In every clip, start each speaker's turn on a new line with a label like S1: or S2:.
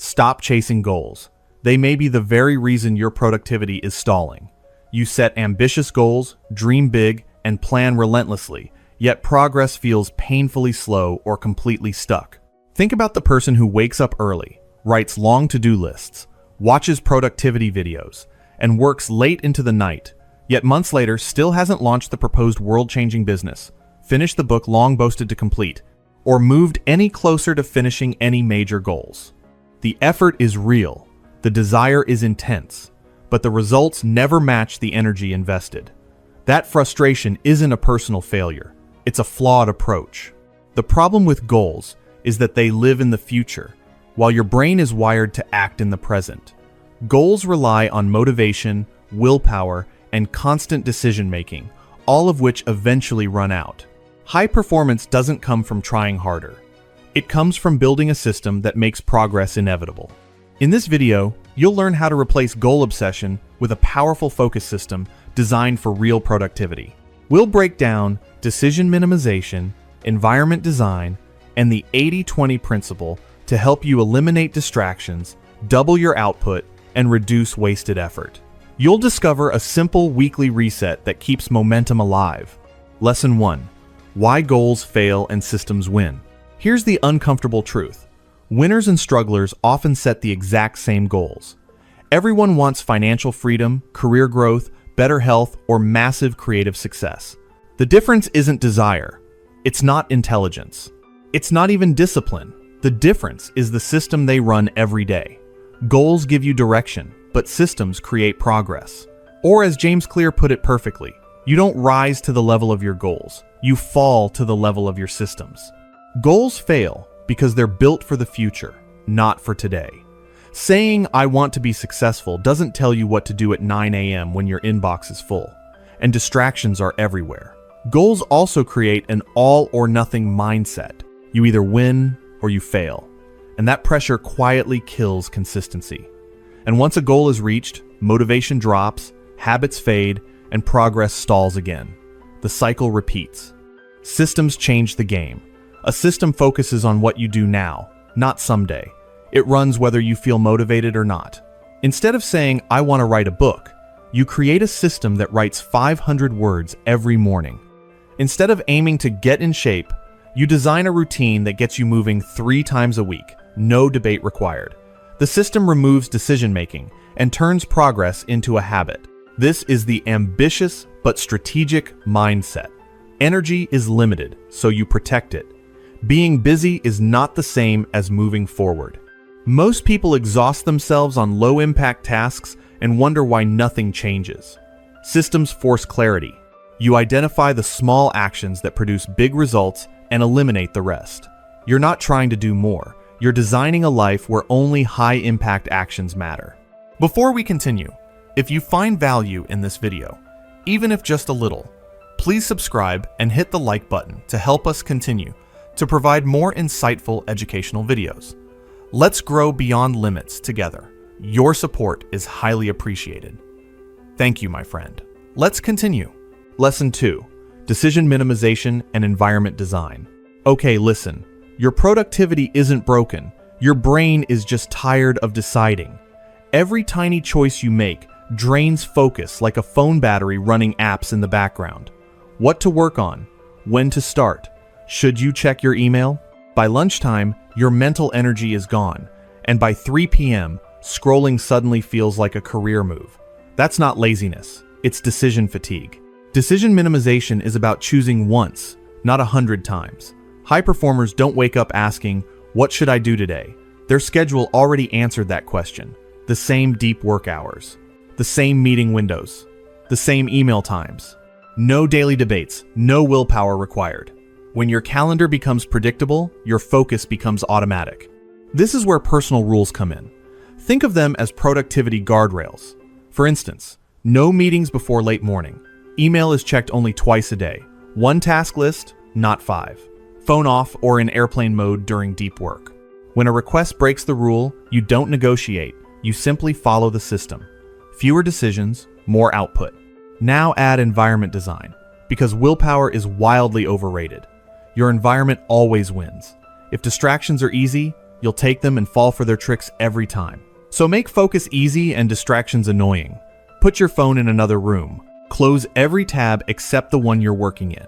S1: Stop chasing goals. They may be the very reason your productivity is stalling. You set ambitious goals, dream big, and plan relentlessly, yet progress feels painfully slow or completely stuck. Think about the person who wakes up early, writes long to-do lists, watches productivity videos, and works late into the night, yet months later still hasn't launched the proposed world-changing business, finished the book long boasted to complete, or moved any closer to finishing any major goals. The effort is real, the desire is intense, but the results never match the energy invested. That frustration isn't a personal failure, it's a flawed approach. The problem with goals is that they live in the future, while your brain is wired to act in the present. Goals rely on motivation, willpower, and constant decision-making, all of which eventually run out. High performance doesn't come from trying harder. It comes from building a system that makes progress inevitable. In this video, you'll learn how to replace goal obsession with a powerful focus system designed for real productivity. We'll break down decision minimization, environment design, and the 80-20 principle to help you eliminate distractions, double your output, and reduce wasted effort. You'll discover a simple weekly reset that keeps momentum alive. Lesson 1. Why goals fail and systems win. Here's the uncomfortable truth. Winners and strugglers often set the exact same goals. Everyone wants financial freedom, career growth, better health, or massive creative success. The difference isn't desire. It's not intelligence. It's not even discipline. The difference is the system they run every day. Goals give you direction, but systems create progress. Or as James Clear put it perfectly, you don't rise to the level of your goals. You fall to the level of your systems. Goals fail because they're built for the future, not for today. Saying, "I want to be successful," doesn't tell you what to do at 9 a.m. when your inbox is full, and distractions are everywhere. Goals also create an all-or-nothing mindset. You either win or you fail, and that pressure quietly kills consistency. And once a goal is reached, motivation drops, habits fade, and progress stalls again. The cycle repeats. Systems change the game. A system focuses on what you do now, not someday. It runs whether you feel motivated or not. Instead of saying, "I want to write a book," you create a system that writes 500 words every morning. Instead of aiming to get in shape, you design a routine that gets you moving 3 times a week, no debate required. The system removes decision-making and turns progress into a habit. This is the ambitious but strategic mindset. Energy is limited, so you protect it. Being busy is not the same as moving forward. Most people exhaust themselves on low-impact tasks and wonder why nothing changes. Systems force clarity. You identify the small actions that produce big results and eliminate the rest. You're not trying to do more. You're designing a life where only high-impact actions matter. Before we continue, if you find value in this video, even if just a little, please subscribe and hit the like button to help us continue to provide more insightful educational videos. Let's grow beyond limits together. Your support is highly appreciated. Thank you, my friend. Let's continue. Lesson 2. Decision minimization and environment design. Okay, listen. Your productivity isn't broken. Your brain is just tired of deciding. Every tiny choice you make drains focus like a phone battery running apps in the background. What to work on? When to start? Should you check your email? By lunchtime, your mental energy is gone, and by 3 p.m., scrolling suddenly feels like a career move. That's not laziness, it's decision fatigue. Decision minimization is about choosing once, not 100 times. High performers don't wake up asking, "What should I do today?" Their schedule already answered that question. The same deep work hours, the same meeting windows, the same email times. No daily debates, no willpower required. When your calendar becomes predictable, your focus becomes automatic. This is where personal rules come in. Think of them as productivity guardrails. For instance, no meetings before late morning. Email is checked only twice a day. 1 task list, not 5. Phone off or in airplane mode during deep work. When a request breaks the rule, you don't negotiate. You simply follow the system. Fewer decisions, more output. Now add environment design, because willpower is wildly overrated. Your environment always wins. If distractions are easy, you'll take them and fall for their tricks every time. So make focus easy and distractions annoying. Put your phone in another room. Close every tab except the one you're working in.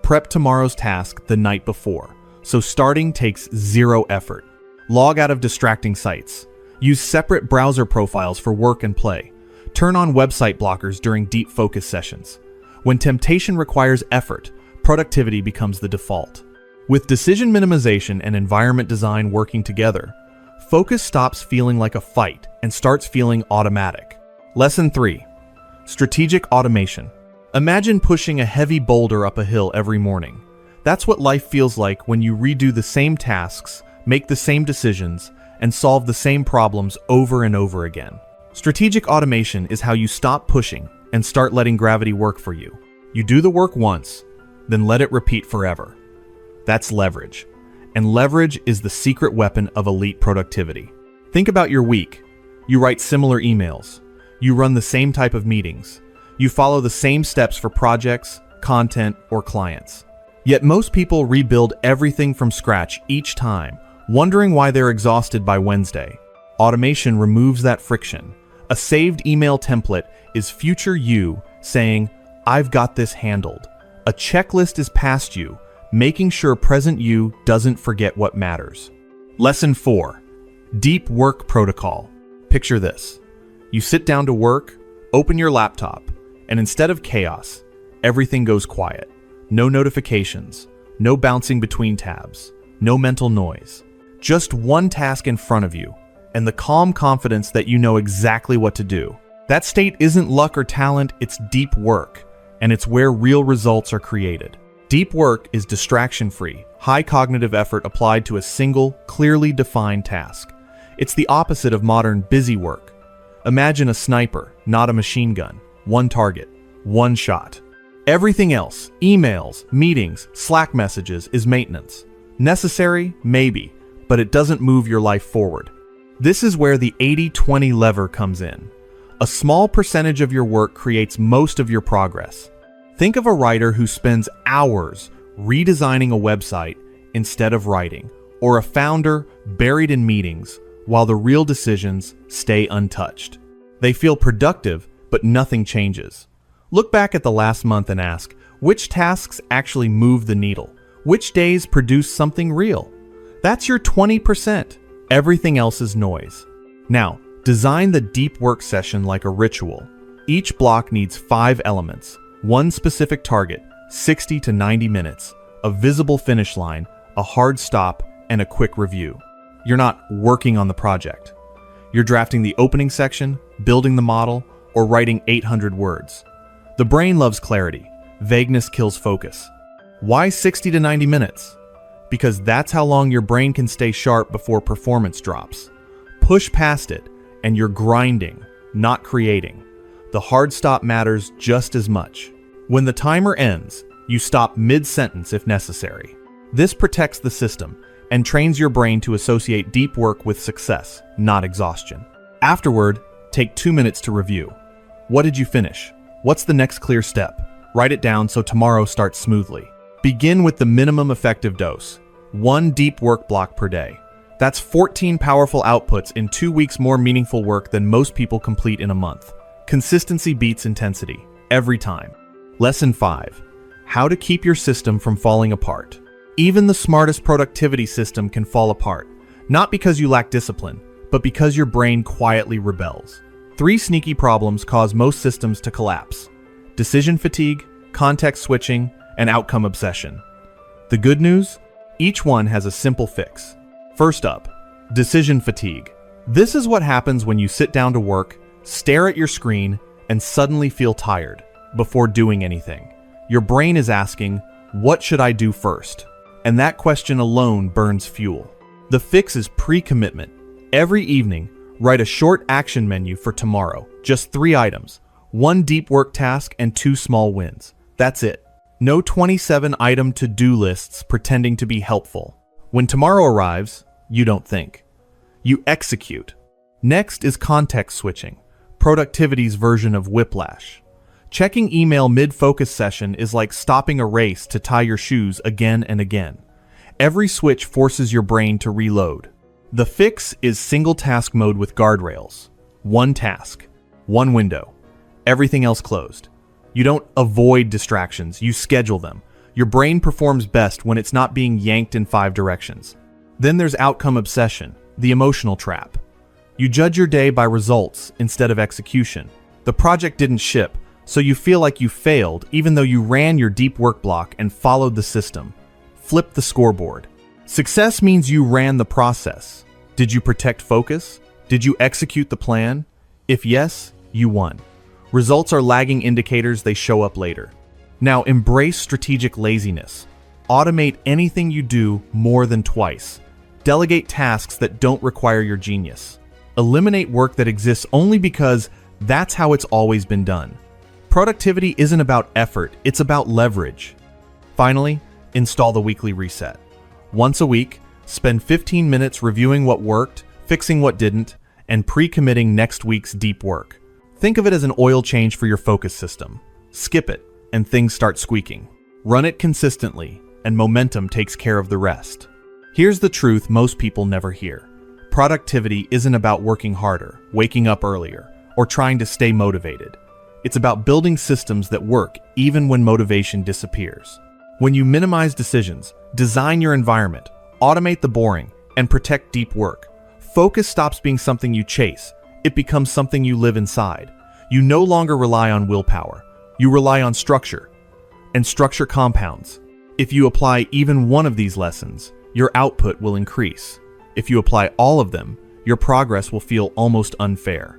S1: Prep tomorrow's task the night before, so starting takes zero effort. Log out of distracting sites. Use separate browser profiles for work and play. Turn on website blockers during deep focus sessions. When temptation requires effort, productivity becomes the default. With decision minimization and environment design working together, focus stops feeling like a fight and starts feeling automatic. Lesson 3. Strategic automation. Imagine pushing a heavy boulder up a hill every morning. That's what life feels like when you redo the same tasks, make the same decisions, and solve the same problems over and over again. Strategic automation is how you stop pushing and start letting gravity work for you. You do the work once, then let it repeat forever. That's leverage. And leverage is the secret weapon of elite productivity. Think about your week. You write similar emails. You run the same type of meetings. You follow the same steps for projects, content, or clients. Yet most people rebuild everything from scratch each time, wondering why they're exhausted by Wednesday. Automation removes that friction. A saved email template is future you saying, "I've got this handled." A checklist is past you, making sure present you doesn't forget what matters. Lesson 4. Deep work protocol. Picture this. You sit down to work, open your laptop, and instead of chaos, everything goes quiet. No notifications, no bouncing between tabs, no mental noise. Just one task in front of you, and the calm confidence that you know exactly what to do. That state isn't luck or talent, it's deep work, and it's where real results are created. Deep work is distraction-free, high cognitive effort applied to a single, clearly defined task. It's the opposite of modern busy work. Imagine a sniper, not a machine gun. One target, one shot. Everything else, emails, meetings, Slack messages, is maintenance. Necessary? Maybe, but it doesn't move your life forward. This is where the 80-20 lever comes in. A small percentage of your work creates most of your progress. Think of a writer who spends hours redesigning a website instead of writing, or a founder buried in meetings while the real decisions stay untouched. They feel productive, but nothing changes. Look back at the last month and ask, which tasks actually move the needle? Which days produce something real? That's your 20%. Everything else is noise. Now, design the deep work session like a ritual. Each block needs 5 elements, one specific target, 60 to 90 minutes, a visible finish line, a hard stop, and a quick review. You're not working on the project. You're drafting the opening section, building the model, or writing 800 words. The brain loves clarity. Vagueness kills focus. Why 60 to 90 minutes? Because that's how long your brain can stay sharp before performance drops. Push past it, and you're grinding, not creating. The hard stop matters just as much. When the timer ends, you stop mid-sentence if necessary. This protects the system and trains your brain to associate deep work with success, not exhaustion. Afterward, take 2 minutes to review. What did you finish? What's the next clear step? Write it down so tomorrow starts smoothly. Begin with the minimum effective dose, 1 deep work block per day. That's 14 powerful outputs in 2 weeks, more meaningful work than most people complete in a month. Consistency beats intensity, every time. Lesson 5. How to keep your system from falling apart. Even the smartest productivity system can fall apart, not because you lack discipline, but because your brain quietly rebels. 3 sneaky problems cause most systems to collapse: decision fatigue, context switching, and outcome obsession. The good news? Each one has a simple fix. First up, decision fatigue. This is what happens when you sit down to work, stare at your screen, and suddenly feel tired before doing anything. Your brain is asking, what should I do first? And that question alone burns fuel. The fix is pre-commitment. Every evening, write a short action menu for tomorrow. Just 3 items, 1 deep work task and 2 small wins. That's it. No 27-item to-do lists pretending to be helpful. When tomorrow arrives, you don't think. You execute. Next is context switching, productivity's version of whiplash. Checking email mid-focus session is like stopping a race to tie your shoes again and again. Every switch forces your brain to reload. The fix is single task mode with guardrails. One task, one window, everything else closed. You don't avoid distractions, you schedule them. Your brain performs best when it's not being yanked in 5 directions. Then there's outcome obsession, the emotional trap. You judge your day by results instead of execution. The project didn't ship, so you feel like you failed even though you ran your deep work block and followed the system. Flip the scoreboard. Success means you ran the process. Did you protect focus? Did you execute the plan? If yes, you won. Results are lagging indicators, they show up later. Now embrace strategic laziness. Automate anything you do more than twice. Delegate tasks that don't require your genius. Eliminate work that exists only because that's how it's always been done. Productivity isn't about effort, it's about leverage. Finally, install the weekly reset. Once a week, spend 15 minutes reviewing what worked, fixing what didn't, and pre-committing next week's deep work. Think of it as an oil change for your focus system. Skip it, and things start squeaking. Run it consistently, and momentum takes care of the rest. Here's the truth most people never hear. Productivity isn't about working harder, waking up earlier, or trying to stay motivated. It's about building systems that work even when motivation disappears. When you minimize decisions, design your environment, automate the boring, and protect deep work, focus stops being something you chase. It becomes something you live inside. You no longer rely on willpower. You rely on structure. And structure compounds. If you apply even one of these lessons, your output will increase. If you apply all of them, your progress will feel almost unfair.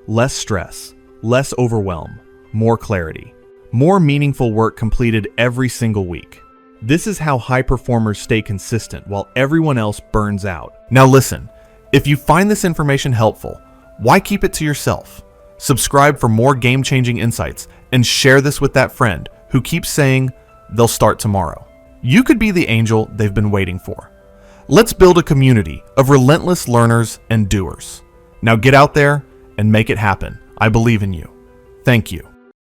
S1: Less stress, less overwhelm, more clarity. More meaningful work completed every single week. This is how high performers stay consistent while everyone else burns out. Now listen, if you find this information helpful, why keep it to yourself? Subscribe for more game-changing insights and share this with that friend who keeps saying they'll start tomorrow. You could be the angel they've been waiting for. Let's build a community of relentless learners and doers. Now get out there and make it happen. I believe in you. Thank you.